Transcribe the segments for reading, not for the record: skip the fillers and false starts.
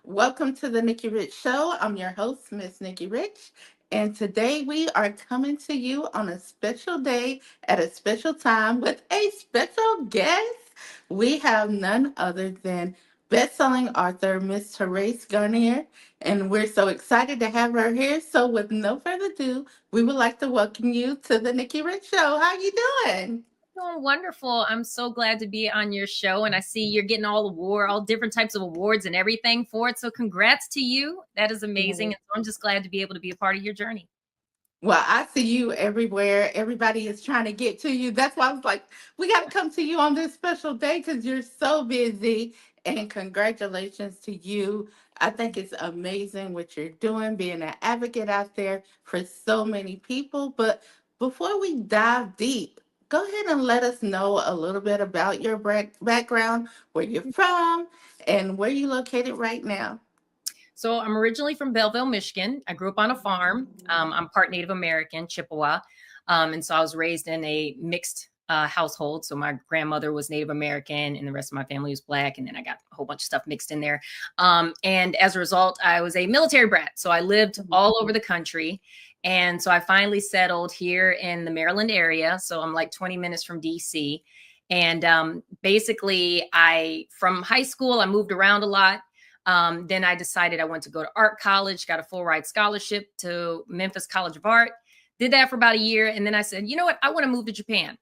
Welcome to the Nikki Rich Show. I'm your host, Miss Nikki Rich, and today we are coming to you on a special day at a special time with a special guest. We have none other than best-selling author Miss Terace Garnier, and we're so excited to have her here. So, with no further ado, we would like to welcome you to the Nikki Rich Show. How you doing? Doing wonderful. I'm so glad to be on your show, and I see you're getting all different types of awards and everything for it. So congrats to you. That is amazing. And so I'm just glad to be able to be a part of your journey. Well, I see you everywhere. Everybody is trying to get to you. That's why I was like, we got to come to you on this special day because you're so busy. And congratulations to you. I think it's amazing what you're doing, being an advocate out there for so many people. But before we dive deep, go ahead and let us know a little bit about your background, where you're from, and where you're located right now. So I'm originally from Belleville, Michigan. I grew up on a farm. I'm part Native American, Chippewa. And so I was raised in a mixed household. So my grandmother was Native American and the rest of my family was Black. And then I got a whole bunch of stuff mixed in there. And as a result, I was a military brat. So I lived all over the country. And so I finally settled here in the Maryland area. So I'm like 20 minutes from DC. And basically, from high school, I moved around a lot. Then I decided I went to go to art college, got a full ride scholarship to Memphis College of Art, did that for about a year. And then I said, you know what? I want to move to Japan.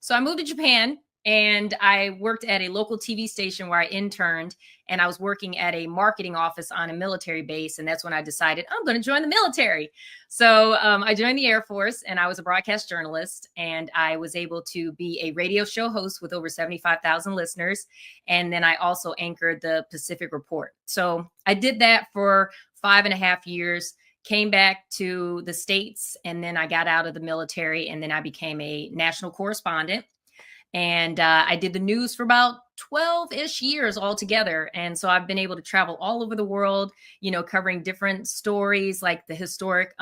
So I moved to Japan and I worked at a local TV station where I interned, and I was working at a marketing office on a military base. And that's when I decided I'm going to join the military. So I joined the Air Force, and I was a broadcast journalist, and I was able to be a radio show host with over 75,000 listeners. And then I also anchored the Pacific Report. So I did that for 5.5 years, came back to the States, and then I got out of the military, and then I became a national correspondent. And I did the news for about 12-ish years altogether. And so I've been able to travel all over the world, covering different stories like the historic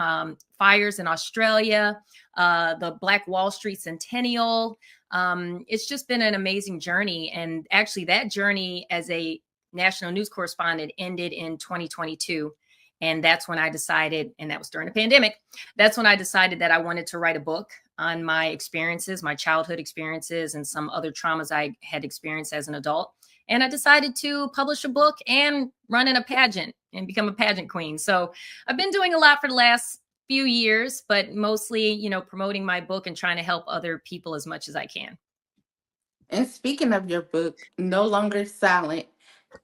fires in Australia, the Black Wall Street Centennial. It's just been an amazing journey. And actually, that journey as a national news correspondent ended in 2022. And that's when I decided, and that was during the pandemic, that's when I decided that I wanted to write a book on my experiences, my childhood experiences, and some other traumas I had experienced as an adult. And I decided to publish a book and run in a pageant and become a pageant queen. So I've been doing a lot for the last few years, but mostly, promoting my book and trying to help other people as much as I can. And speaking of your book, No Longer Silent,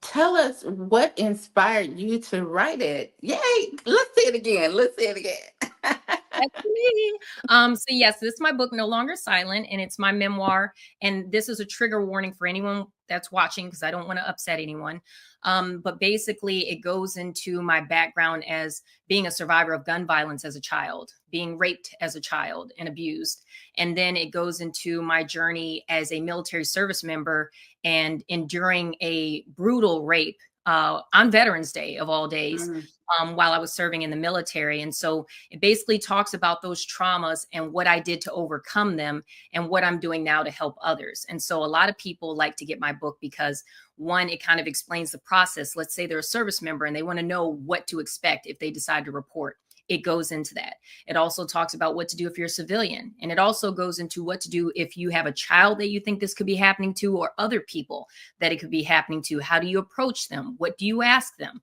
tell us what inspired you to write it. Yay! Let's say it again. Let's say it again. That's me. So yes, this is my book, No Longer Silent, and it's my memoir. And this is a trigger warning for anyone that's watching because I don't want to upset anyone. But basically, it goes into my background as being a survivor of gun violence as a child, being raped as a child and abused. And then it goes into my journey as a military service member and enduring a brutal rape on Veterans Day of all days. Mm. While I was serving in the military. And so it basically talks about those traumas and what I did to overcome them and what I'm doing now to help others. And so a lot of people like to get my book because, one, it kind of explains the process. Let's say they're a service member and they want to know what to expect if they decide to report. It goes into that. It also talks about what to do if you're a civilian. And it also goes into what to do if you have a child that you think this could be happening to, or other people that it could be happening to. How do you approach them? What do you ask them?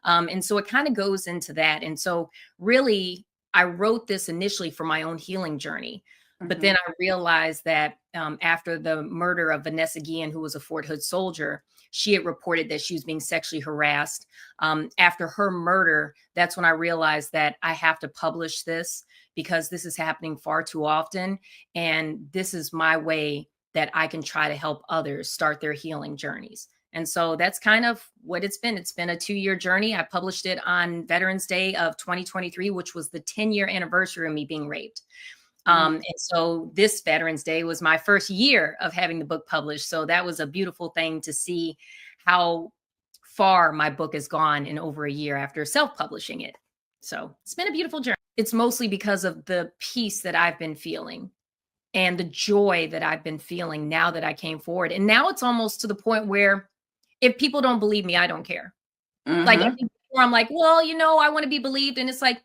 And so it kind of goes into that. And so really, I wrote this initially for my own healing journey. But Mhm. then I realized that after the murder of Vanessa Guillen, who was a Fort Hood soldier, she had reported that she was being sexually harassed. After her murder, that's when I realized that I have to publish this because this is happening far too often. And this is my way that I can try to help others start their healing journeys. And so that's kind of what it's been. It's been a 2-year journey. I published it on Veterans Day of 2023, which was the 10-year anniversary of me being raped. And so this Veterans Day was my first year of having the book published. So that was a beautiful thing to see how far my book has gone in over a year after self-publishing it. So it's been a beautiful journey. It's mostly because of the peace that I've been feeling and the joy that I've been feeling now that I came forward. And now it's almost to the point where if people don't believe me, I don't care. Like, I Mm-hmm. think before I'm like, well, I want to be believed. And it's like,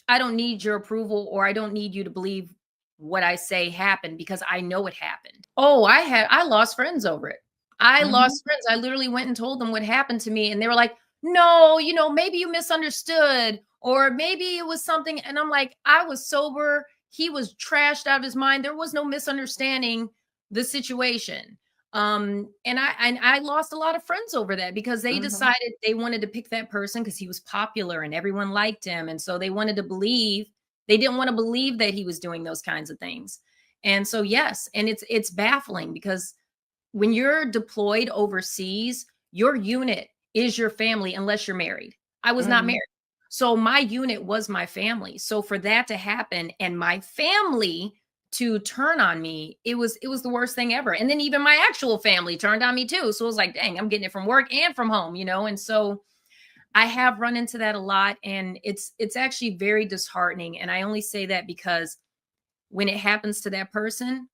I don't need your approval, or I don't need you to believe what I say happened, because I know it happened. Oh, I lost friends over it. I Mm-hmm. lost friends. I literally went and told them what happened to me, and they were like, "No, maybe you misunderstood, or maybe it was something." And I'm like, "I was sober. He was trashed out of his mind. There was no misunderstanding the situation." And I lost a lot of friends over that, because they Mm-hmm. decided they wanted to pick that person because he was popular and everyone liked him. And so they wanted to believe, they didn't want to believe that he was doing those kinds of things. And so, yes, and it's baffling, because when you're deployed overseas, your unit is your family unless you're married. I was not Mm-hmm. married. So my unit was my family. So for that to happen and my family to turn on me, it was the worst thing ever. And then even my actual family turned on me too. So it was like, dang, I'm getting it from work and from home. And so I have run into that a lot, and it's actually very disheartening. And I only say that because when it happens to that person,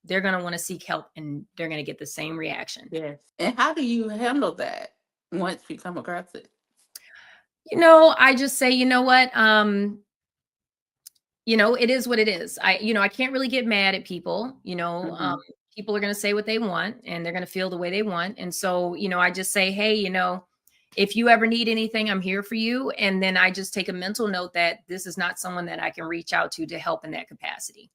they're going to want to seek help, and they're going to get the same reaction. Yes. And how do you handle that once you come across it? I just say, you know what? It is what it is. I can't really get mad at people. Mm-hmm. People are going to say what they want, and they're going to feel the way they want. And so, I just say, hey, if you ever need anything, I'm here for you. And then I just take a mental note that this is not someone that I can reach out to help in that capacity.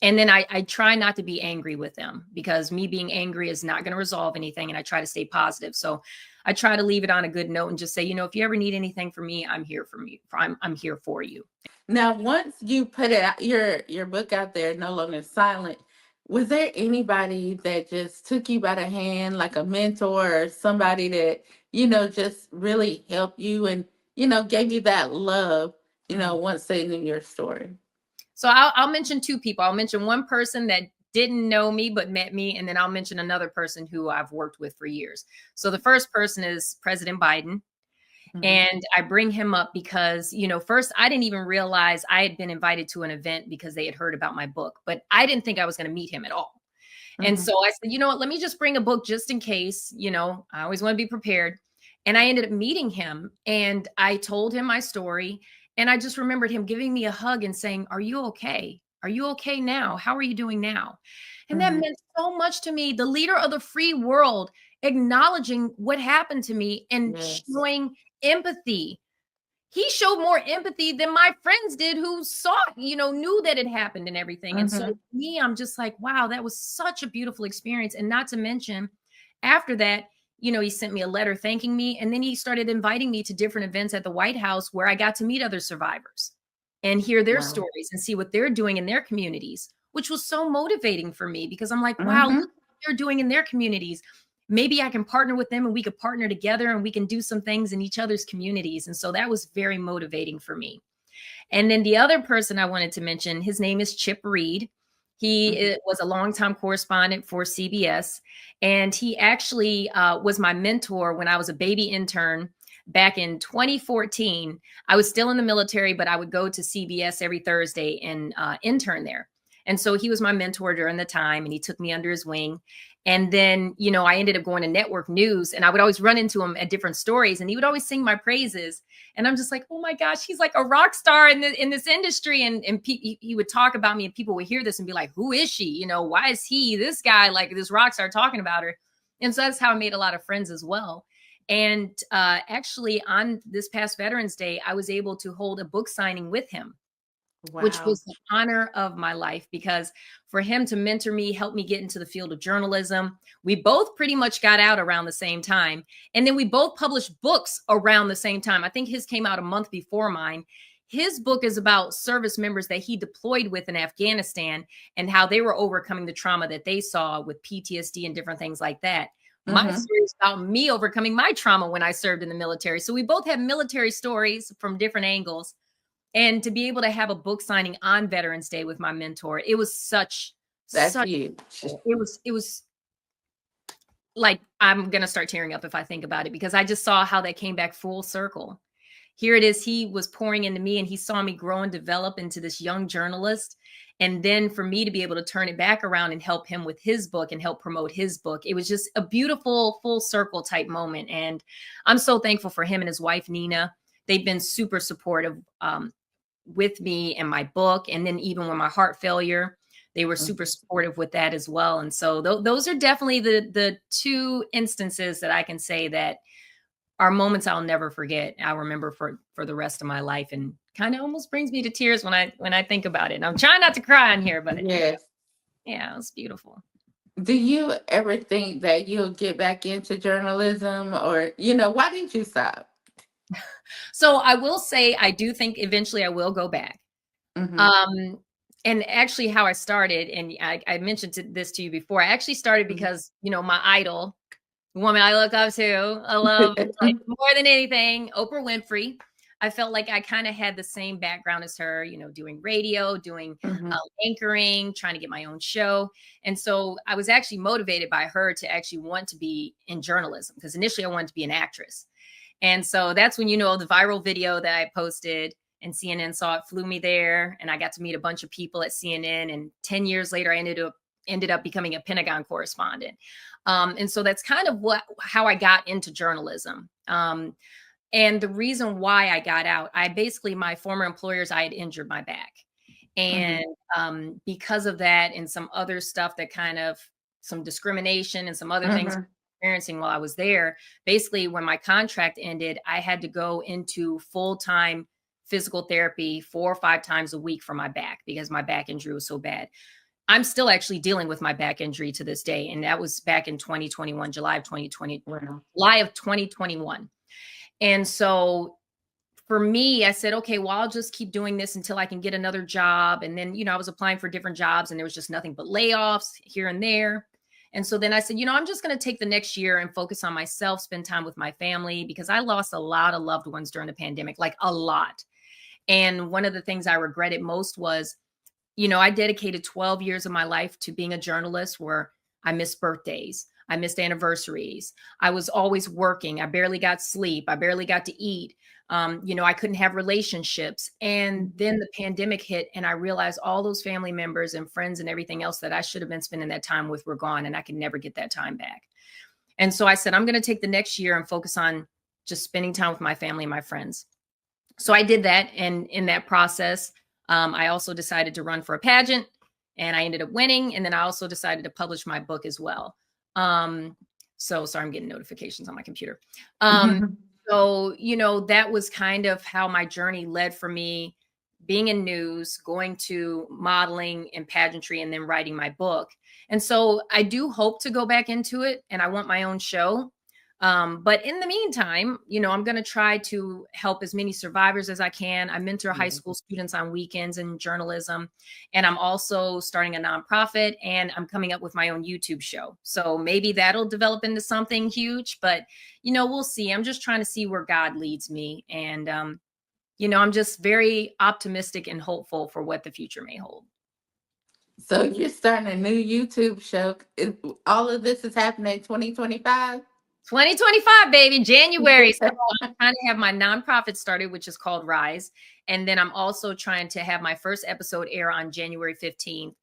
And then I try not to be angry with them, because me being angry is not going to resolve anything. And I try to stay positive. So I try to leave it on a good note and just say, if you ever need anything from me, I'm here for you. I'm here for you. Now, once you put it out, your book out there, No Longer Silent, was there anybody that just took you by the hand, like a mentor or somebody that, just really helped you and, gave you that love, Mhm. once they knew your story? So I'll mention two people. I'll mention one person that didn't know me but met me, and then I'll mention another person who I've worked with for years. So the first person is President Biden. Mm-hmm. And I bring him up because, first, I didn't even realize I had been invited to an event because they had heard about my book, but I didn't think I was going to meet him at all. And Mm-hmm. so I said, you know what, let me just bring a book just in case. I always want to be prepared. And I ended up meeting him, and I told him my story. And I just remembered him giving me a hug and saying, "Are you okay? Are you okay now? How are you doing now?" And that Mm-hmm. meant so much to me. The leader of the free world acknowledging what happened to me and Yes. showing empathy. He showed more empathy than my friends did, who saw, knew that it happened and everything. And so Mm-hmm. me, I'm just like, wow, that was such a beautiful experience. And not to mention, after that, he sent me a letter thanking me. And then he started inviting me to different events at the White House where I got to meet other survivors and hear their Wow. stories and see what they're doing in their communities, which was so motivating for me, because I'm like, wow, look Mm-hmm. what they're doing in their communities. Maybe I can partner with them and we could partner together and we can do some things in each other's communities. And so that was very motivating for me. And then the other person I wanted to mention, his name is Chip Reed. Mm-hmm. He was a longtime correspondent for CBS, and he actually was my mentor when I was a baby intern back in 2014. I was still in the military, but I would go to CBS every Thursday and intern there. And so he was my mentor during the time, and he took me under his wing. And then, I ended up going to network news, and I would always run into him at different stories, and he would always sing my praises. And I'm just like, oh my gosh, he's like a rock star in this industry. And he would talk about me, and people would hear this and be like, who is she? Why is he, this guy, like this rock star, talking about her? And so that's how I made a lot of friends as well. And actually, on this past Veterans Day, I was able to hold a book signing with him, which Wow. was the honor of my life, because for him to mentor me, help me get into the field of journalism. We both pretty much got out around the same time. And then we both published books around the same time. I think his came out a month before mine. His book is about service members that he deployed with in Afghanistan and how they were overcoming the trauma that they saw with PTSD and different things like that. My Mm-hmm. story is about me overcoming my trauma when I served in the military. So we both have military stories from different angles, and to be able to have a book signing on Veterans Day with my mentor, it was That's such huge. it was like, I'm gonna start tearing up if I think about it, because I just saw how that came back full circle. here it is. He was pouring into me and he saw me grow and develop into this young journalist. And then for me to be able to turn it back around and help him with his book and help promote his book, it was just a beautiful full circle type moment. And I'm so thankful for him and his wife, Nina. They've been super supportive with me and my book. And then even with my heart failure, they were super supportive with that as well. And so those are definitely the two instances that I can say that are moments I'll never forget. I'll remember for the rest of my life, and kind of almost brings me to tears when I think about it. And I'm trying not to cry on here, but Yes. yeah, it was beautiful. Do you ever think that you'll get back into journalism, or, why did you stop? So I will say, I do think eventually I will go back. Mm-hmm. And actually how I started, and I mentioned this to you before, I actually started because, my idol, the woman I look up to, I love like more than anything, Oprah Winfrey. I felt like I kind of had the same background as her, doing radio, doing Mm-hmm. anchoring, trying to get my own show. And so I was actually motivated by her to actually want to be in journalism, because initially I wanted to be an actress. And so that's when, the viral video that I posted and CNN saw it, flew me there. And I got to meet a bunch of people at CNN. And 10 years later, I ended up becoming a Pentagon correspondent. And so that's kind of how I got into journalism. And the reason why I got out, my former employers, I had injured my back. And because of that and some other stuff that some discrimination and some other things experiencing while I was there, basically when my contract ended, I had to go into full-time physical therapy 4 or 5 times a week for my back, because my back injury was so bad. I'm still actually dealing with my back injury to this day. And that was back in 2021, July of 2021. And so for me, I said, okay, well, I'll just keep doing this until I can get another job. And then, I was applying for different jobs and there was just nothing but layoffs here and there. And so then I said, I'm just going to take the next year and focus on myself, spend time with my family, because I lost a lot of loved ones during the pandemic, like a lot. And one of the things I regretted most was, I dedicated 12 years of my life to being a journalist, where I missed birthdays, I missed anniversaries. I was always working. I barely got sleep. I barely got to eat. I couldn't have relationships. And then the pandemic hit, and I realized all those family members and friends and everything else that I should have been spending that time with were gone, and I could never get that time back. And so I said, I'm going to take the next year and focus on just spending time with my family and my friends. So I did that. And in that process, I also decided to run for a pageant, and I ended up winning. And then I also decided to publish my book as well. So sorry, I'm getting notifications on my computer. So, that was kind of how my journey led for me, being in news, going to modeling and pageantry, and then writing my book. And so I do hope to go back into it, and I want my own show. But in the meantime, I'm going to try to help as many survivors as I can. I mentor high school students on weekends in journalism, and I'm also starting a nonprofit, and I'm coming up with my own YouTube show. So maybe that'll develop into something huge, but we'll see. I'm just trying to see where God leads me. And, I'm just very optimistic and hopeful for what the future may hold. So you're starting a new YouTube show. All of this is happening in 2025? 2025, baby, January. So I'm trying to have my nonprofit started, which is called Rise. And then I'm also trying to have my first episode air on January 15th.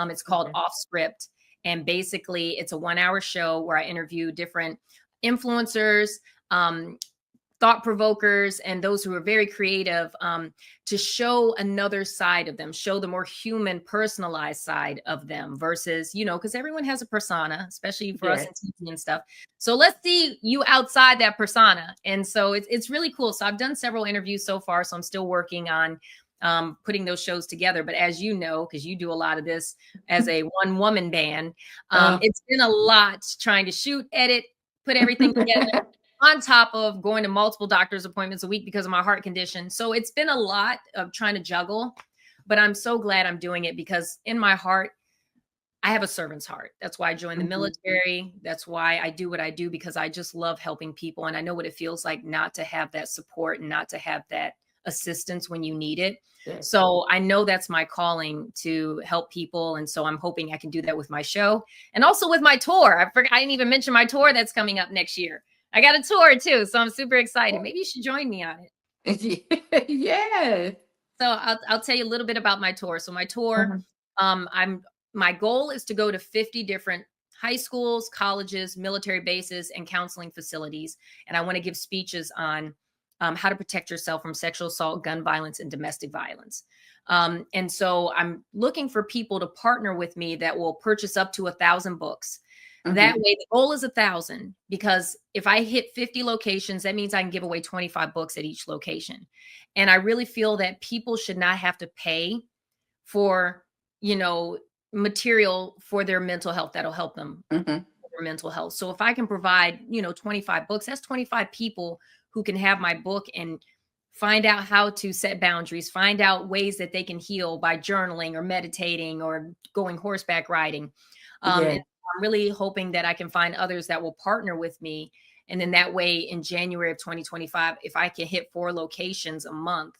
It's called Off Script. And basically it's a 1-hour show where I interview different influencers, thought provokers, and those who are very creative, to show another side of them, show the more human, personalized side of them versus, because everyone has a persona, especially for us in TV and stuff. So let's see you outside that persona. And so it's really cool. So I've done several interviews so far. So I'm still working on putting those shows together. But as you know, because you do a lot of this as a one-woman band, it's been a lot trying to shoot, edit, put everything together. On top of going to multiple doctor's appointments a week because of my heart condition. So it's been a lot of trying to juggle, but I'm so glad I'm doing it, because in my heart, I have a servant's heart. That's why I joined the military. That's why I do what I do, because I just love helping people. And I know what it feels like not to have that support and not to have that assistance when you need it. So I know that's my calling, to help people. And so I'm hoping I can do that with my show and also with my tour. I didn't even mention my tour that's coming up next year. I got a tour too, so I'm super excited. Maybe you should join me on it. Yes. So I'll tell you a little bit about my tour. So my tour, Mhm. I'm my goal is to go to 50 different high schools, colleges, military bases, and counseling facilities. And I want to give speeches on how to protect yourself from sexual assault, gun violence, and domestic violence. And so I'm looking for people to partner with me that will purchase up to 1,000 books. That Mhm. way, the goal is 1,000 because if I hit 50 locations, that means I can give away 25 books at each location. And I really feel that people should not have to pay for, you know, material for their mental health that'll help them Mhm. with their mental health. So if I can provide, 25 books, that's 25 people who can have my book and find out how to set boundaries, find out ways that they can heal by journaling or meditating or going horseback riding. And Yeah. I'm really hoping that I can find others that will partner with me. And then that way in January of 2025, if I can hit 4 locations a month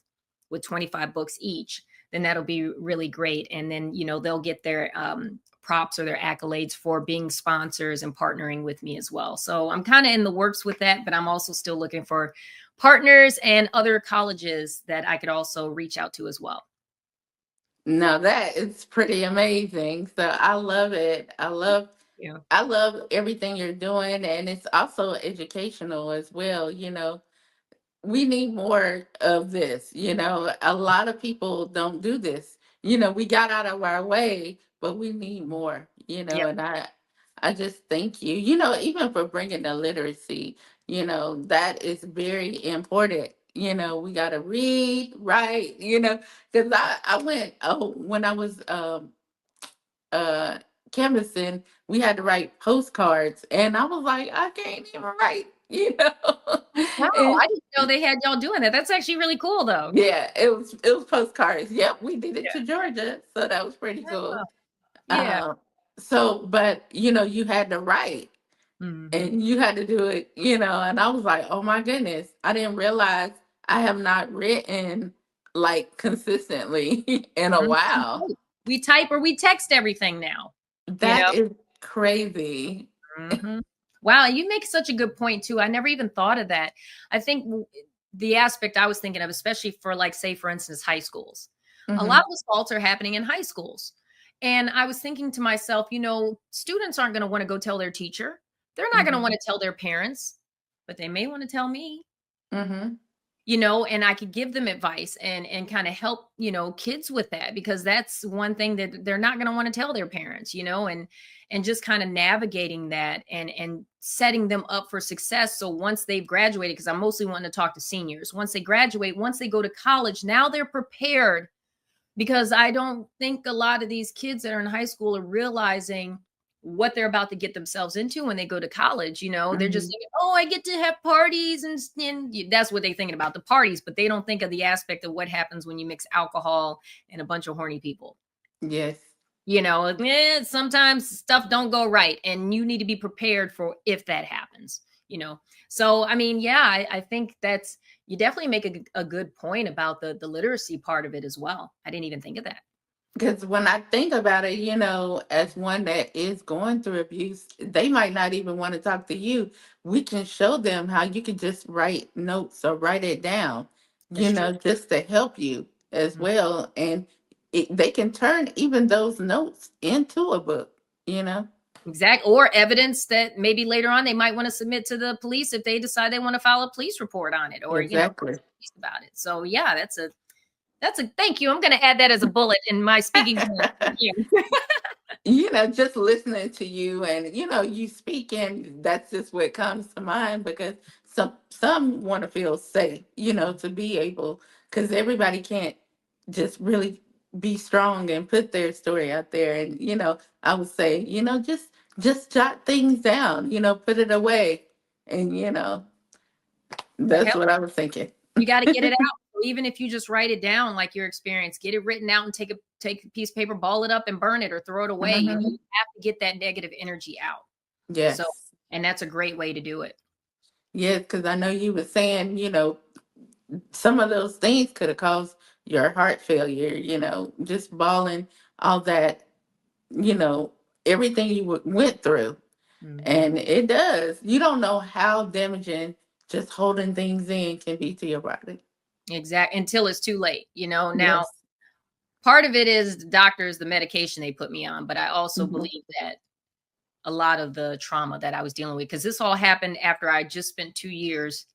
with 25 books each, then that'll be really great. And then, they'll get their props or their accolades for being sponsors and partnering with me as well. So I'm kind of in the works with that, but I'm also still looking for partners and other colleges that I could also reach out to as well. No, that is pretty amazing. So I love it. Yeah. I love everything you're doing, and it's also educational as well, we need more of this. A lot of people don't do this. We got out of our way, but we need more. Yep. And I just thank you. Even for bringing the literacy. That is very important. We got to read, write. Because I went. Oh, when I was uh canvassing, we had to write postcards, and I was like, I can't even write. Wow. And I didn't know they had y'all doing that. That's actually really cool though. yeah, it was postcards. Yep, we did it Yeah. to Georgia, so that was pretty Yeah. cool. Yeah. But you had to write, Hmm. and you had to do it. And I was like, oh my goodness, I didn't realize I have not written like consistently in a while. We type or we text everything now, you That know? is crazy. Mhm. Wow, you make such a good point too. I never even thought of that. I think the aspect I was thinking of, especially for like, say, for instance, high schools, a lot Hmm. of assaults are happening in high schools. And I was thinking to myself, students aren't going to want to go tell their teacher. They're not going to Hmm. want to tell their parents, but they may want to tell me, Hmm. and I could give them advice and kind of help, kids with that, because that's one thing that they're not going to want to tell their parents, and just kind of navigating that and setting them up for success. So once they've graduated, because I'm mostly wanting to talk to seniors, once they graduate, once they go to college, now they're prepared, because I don't think a lot of these kids that are in high school are realizing what they're about to get themselves into when they go to college. They're just Hmm. thinking, oh, I get to have parties, and that's what they're thinking about, the parties, but they don't think of the aspect of what happens when you mix alcohol and a bunch of horny people. Yes. Sometimes stuff don't go right, and you need to be prepared for if that happens. You know, so I mean, yeah, I think that's you definitely make a good point about the literacy part of it as well. I didn't even think of that. Because when I think about it, as one that is going through abuse, they might not even want to talk to you. We can show them how you can just write notes or write it down, That's true. just to help you as well. And they can turn even those notes into a book, you know? Exact, or evidence that maybe later on they might want to submit to the police if they decide they want to file a police report on it, or Exactly. about it. So yeah, that's a thank you. I'm going to add that as a bullet in my speaking plan. Thank you. Just listening to you, and you speaking, that's just what comes to mind, because some want to feel safe, to be able, because everybody can't just really be strong and put their story out there. And I would say, just jot things down, put it away, and That that's helps. what I was thinking. You got to get it out. So even if you just write it down, like your experience, get it written out and take a piece of paper, ball it up and burn it or throw it away. Hmm. You have to get that negative energy out. So, Yes. and that's a great way to do it. Yes, because I know you were saying, some of those things could have caused your heart failure, just bawling, all that, you know, everything you went through. Mhm. And it does. You don't know how damaging just holding things in can be to your body. Exactly. Until it's too late, now Yes. part of it is the doctors, the medication they put me on, but I also Hmm. believe that a lot of the trauma that I was dealing with, because this all happened after I just spent 2 years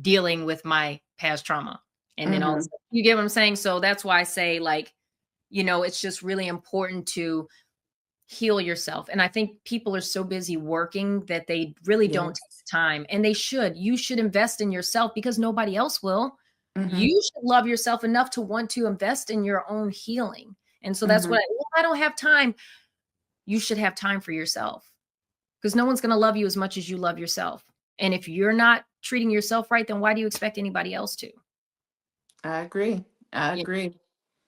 dealing with my past trauma. And then Hmm. also, you get what I'm saying? So that's why I say, like, it's just really important to heal yourself. And I think people are so busy working that they really don't take Yes. the time. And they should. You should invest in yourself because nobody else will. Hmm. You should love yourself enough to want to invest in your own healing. And so that's Hmm. what I don't have time. You should have time for yourself because no one's going to love you as much as you love yourself. And if you're not treating yourself right, then why do you expect anybody else to? I agree. I You know? agree. And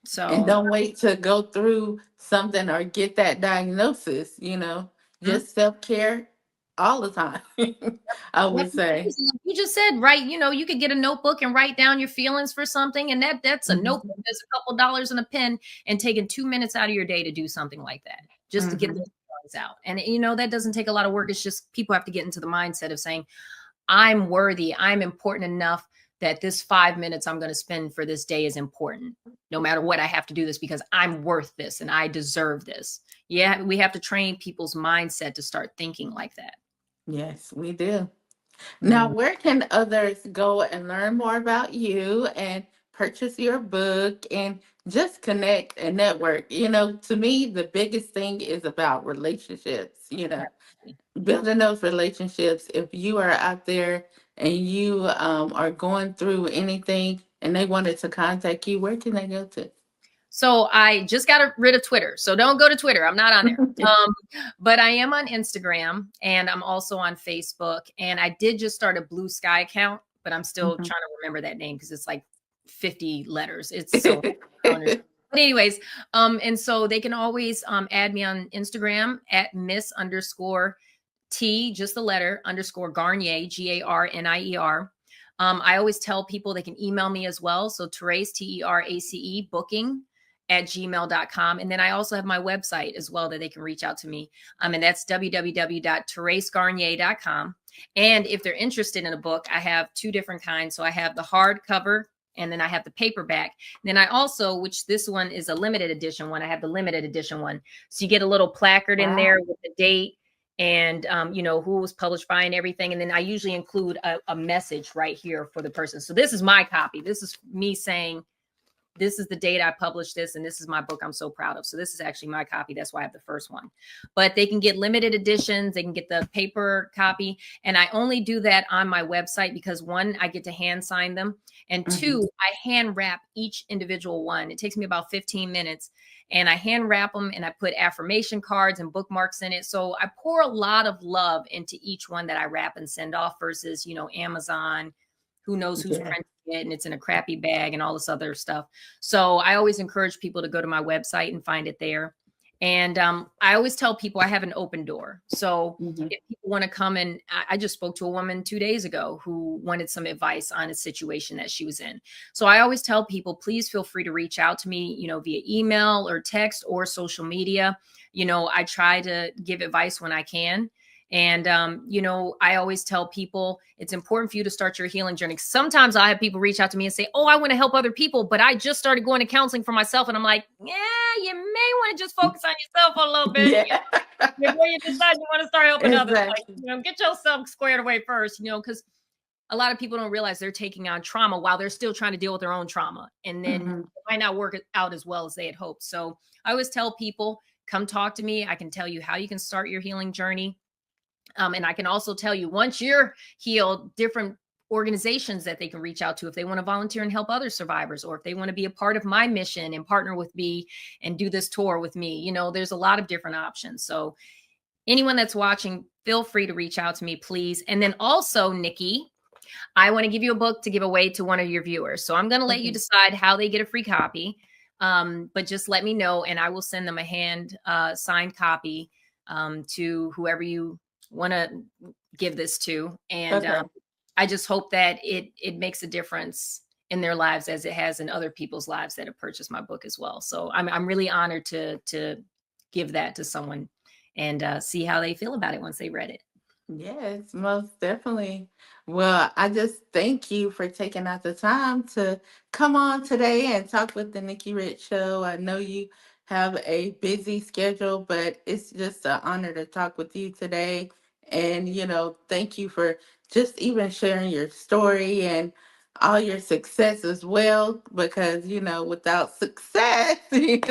So, don't wait to go through something or get that diagnosis, mhm. just self care all the time, I Yep, would say. you just said, right, you could get a notebook and write down your feelings for something, and that's a notebook. Hmm. There's a couple dollars and a pen, and taking 2 minutes out of your day to do something like that, just to get Hmm. those feelings out. And that doesn't take a lot of work. It's just people have to get into the mindset of saying, I'm worthy. I'm important enough that this 5 minutes I'm going to spend for this day is important. No matter what, I have to do this because I'm worth this and I deserve this. Yeah, we have to train people's mindset to start thinking like that. Yes, we do. Now, Mm. where can others go and learn more about you and purchase your book and just connect and network? To me, the biggest thing is about relationships, building those relationships. If you are out there and you are going through anything and they wanted to contact you, where can they go to? So I just got rid of Twitter. So don't go to Twitter. I'm not on there. But I am on Instagram and I'm also on Facebook. And I did just start a Blue Sky account, but I'm still Mhm. trying to remember that name because it's like 50 letters. It's so but anyways, and so they can always add me on Instagram at Miss underscore T, just the letter underscore Garnier, Garnier. I always tell people they can email me as well. So Terace, Terace, booking at gmail.com. And then I also have my website as well that they can reach out to me. And that's www.teracegarnier.com. And if they're interested in a book, I have two different kinds. So I have the hardcover and then I have the paperback. And then I also, which this one is a limited edition one, I have the limited edition one. So you get a little placard in Wow. there with the date and who was published by and everything. And then I usually include a message right here for the person. So this is my copy. This is me saying, this is the date I published this, and this is my book I'm so proud of. So this is actually my copy. That's why I have the first one. But they can get limited editions. They can get the paper copy. And I only do that on my website because one, I get to hand sign them. And Hmm. two, I hand wrap each individual one. It takes me about 15 minutes. And I hand wrap them and I put affirmation cards and bookmarks in it. So I pour a lot of love into each one that I wrap and send off versus, Amazon, who knows who's Yeah. printing it and it's in a crappy bag and all this other stuff. So I always encourage people to go to my website and find it there. And I always tell people I have an open door. So Hmm. if people want to come and I just spoke to a woman 2 days ago who wanted some advice on a situation that she was in. So I always tell people, please feel free to reach out to me, via email or text or social media. I try to give advice when I can. And, I always tell people it's important for you to start your healing journey. Sometimes I have people reach out to me and say, oh, I want to help other people, but I just started going to counseling for myself. And I'm like, yeah, you may want to just focus on yourself a little bit Yeah. before you decide you want to start helping others. Like, Exactly. get yourself squared away first, because a lot of people don't realize they're taking on trauma while they're still trying to deal with their own trauma. And then Hmm. it might not work out as well as they had hoped. So I always tell people, come talk to me. I can tell you how you can start your healing journey. And I can also tell you once you're healed, different organizations that they can reach out to if they want to volunteer and help other survivors, or if they want to be a part of my mission and partner with me and do this tour with me. There's a lot of different options. So anyone that's watching, feel free to reach out to me, please. And then also, Nikki, I want to give you a book to give away to one of your viewers. So I'm going to let you Okay. decide how they get a free copy. But just let me know and I will send them a hand signed copy to whoever you want to give this to. And Okay. I just hope that it makes a difference in their lives as it has in other people's lives that have purchased my book as well. So I'm really honored to give that to someone and see how they feel about it once they read it. Yes, most definitely. Well, I just thank you for taking out the time to come on today and talk with the Nikki Rich Show. I know you have a busy schedule, but it's just an honor to talk with you today. And, thank you for just even sharing your story and all your success as well, because, without success, we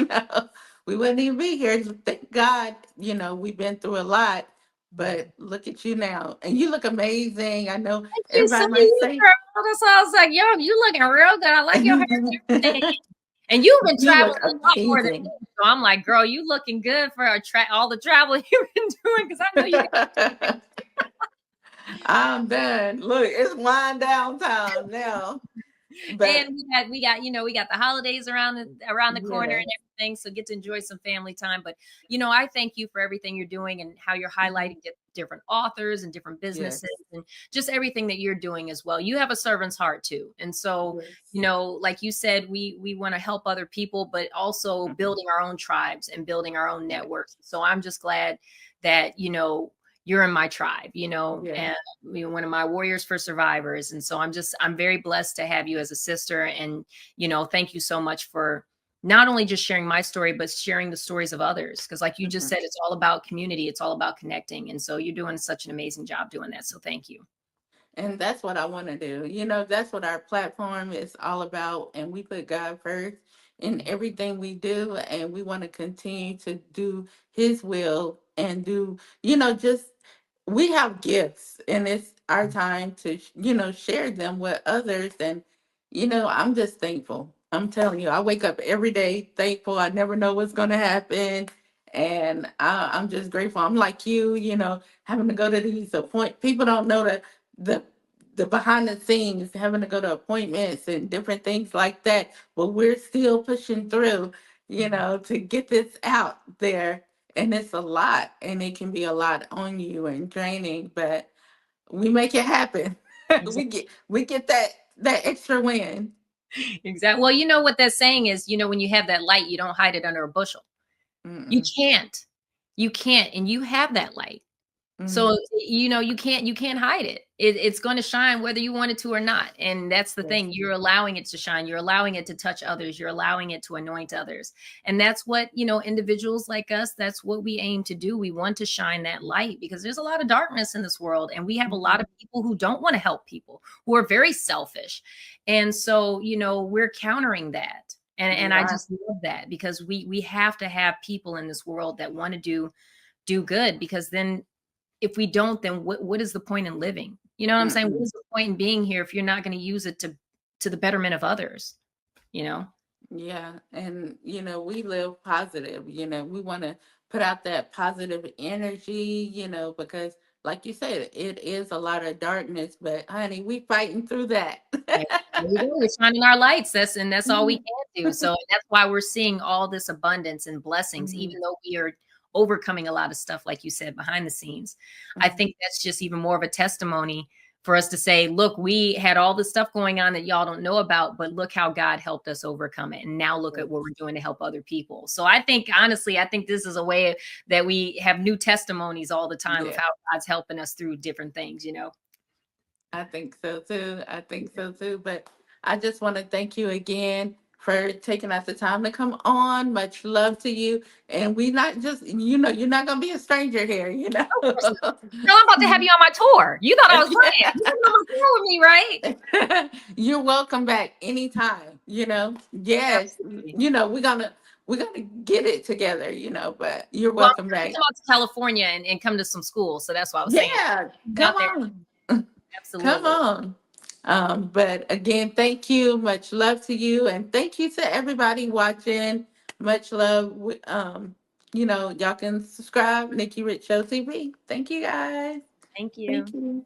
wouldn't even be here. Thank God, we've been through a lot, but look at you now, and you look amazing. I know Thank you so everybody might much, say girl. That's why I was like, yo, you looking real good. I like your hair and everything. you And you've been traveling look a lot more than me. amazing. So I'm like, girl, you looking good for all the traveling you've been doing because I know you got. I'm done. Look, it's wind down time now. But And we got the holidays around the corner yes, and everything, so get to enjoy some family time. But I thank you for everything you're doing and how you're mhm, highlighting different authors and different yes, businesses and just everything that you're doing as well. You have a servant's heart too, and so yes, like you said, we want to help other people, but also mhm, building our own tribes and building our own yes, networks. So I'm just glad that you're in my tribe, yes. and one of my warriors for survivors. And so I'm very blessed to have you as a sister. And, thank you so much for not only just sharing my story, but sharing the stories of others. Cause like you just Mhm. said, it's all about community. It's all about connecting. And so you're doing such an amazing job doing that. So thank you. And that's what I want to do. That's what our platform is all about. And we put God first in everything we do. And we want to continue to do His will and just we have gifts, and it's our time to, share them with others. And, I'm just thankful. I'm telling you, I wake up every day thankful. I never know what's going to happen. And I'm just grateful. I'm like you, having to go to these people don't know the the behind the scenes, having to go to appointments and different things like that, but we're still pushing through, to get this out there. And it's a lot, and it can be a lot on you and draining, but we make it happen. we get that extra win. Exactly. Well, you know what that saying is, when you have that light, you don't hide it under a bushel. You Mm-mm. can't. You can't. And you have that light. So, Mm-hmm. you can't hide it. It's going to shine whether you want it to or not. And that's the Yes. thing. You're allowing it to shine. You're allowing it to touch others. You're allowing it to anoint others. And that's what, individuals like us, that's what we aim to do. We want to shine that light because there's a lot of darkness in this world. And we have a lot Mm-hmm. of people who don't want to help people, who are very selfish. And so, we're countering that. And We I are. just love that because we have to have people in this world that want to do good, because then if we don't, then what is the point in living? You know what I'm saying? What Mm-mm. is the point in being here if you're not going to use it to the betterment of others? You know? Yeah, and we live positive. We want to put out that positive energy. Because like you said, it is a lot of darkness, but honey, we fighting through that. Yeah, there you go. We're shining our lights. That's all we can do. So that's why we're seeing all this abundance and blessings, Mhm, even though we are overcoming a lot of stuff, like you said, behind the scenes. I mhm. think that's just even more of a testimony for us to say, look, we had all this stuff going on that y'all don't know about, but look how God helped us overcome it. And now look at what we're doing to help other people. So I think, honestly, I think this is a way that we have new testimonies all the time of Yeah, how God's helping us through different things. I think so too. I think so too. But I just want to thank you again for taking out the time to come on. Much love to you. And we not just, you're not gonna be a stranger here, Of course not. Girl, I'm about to have you on my tour. You thought I was playing. Yeah. You coming on my tour with me, right? You're welcome back anytime, Yes. Absolutely. We're gonna get it together, but you're Well, welcome I'm trying to back. come out to California and come to some school. So that's what I was saying. Yeah, Out come there. on. Come Absolutely. on. But again, thank you. Much love to you. And thank you to everybody watching. Much love. Y'all can subscribe, Nikki Rich Show TV. Thank you guys. Thank Thank you. you.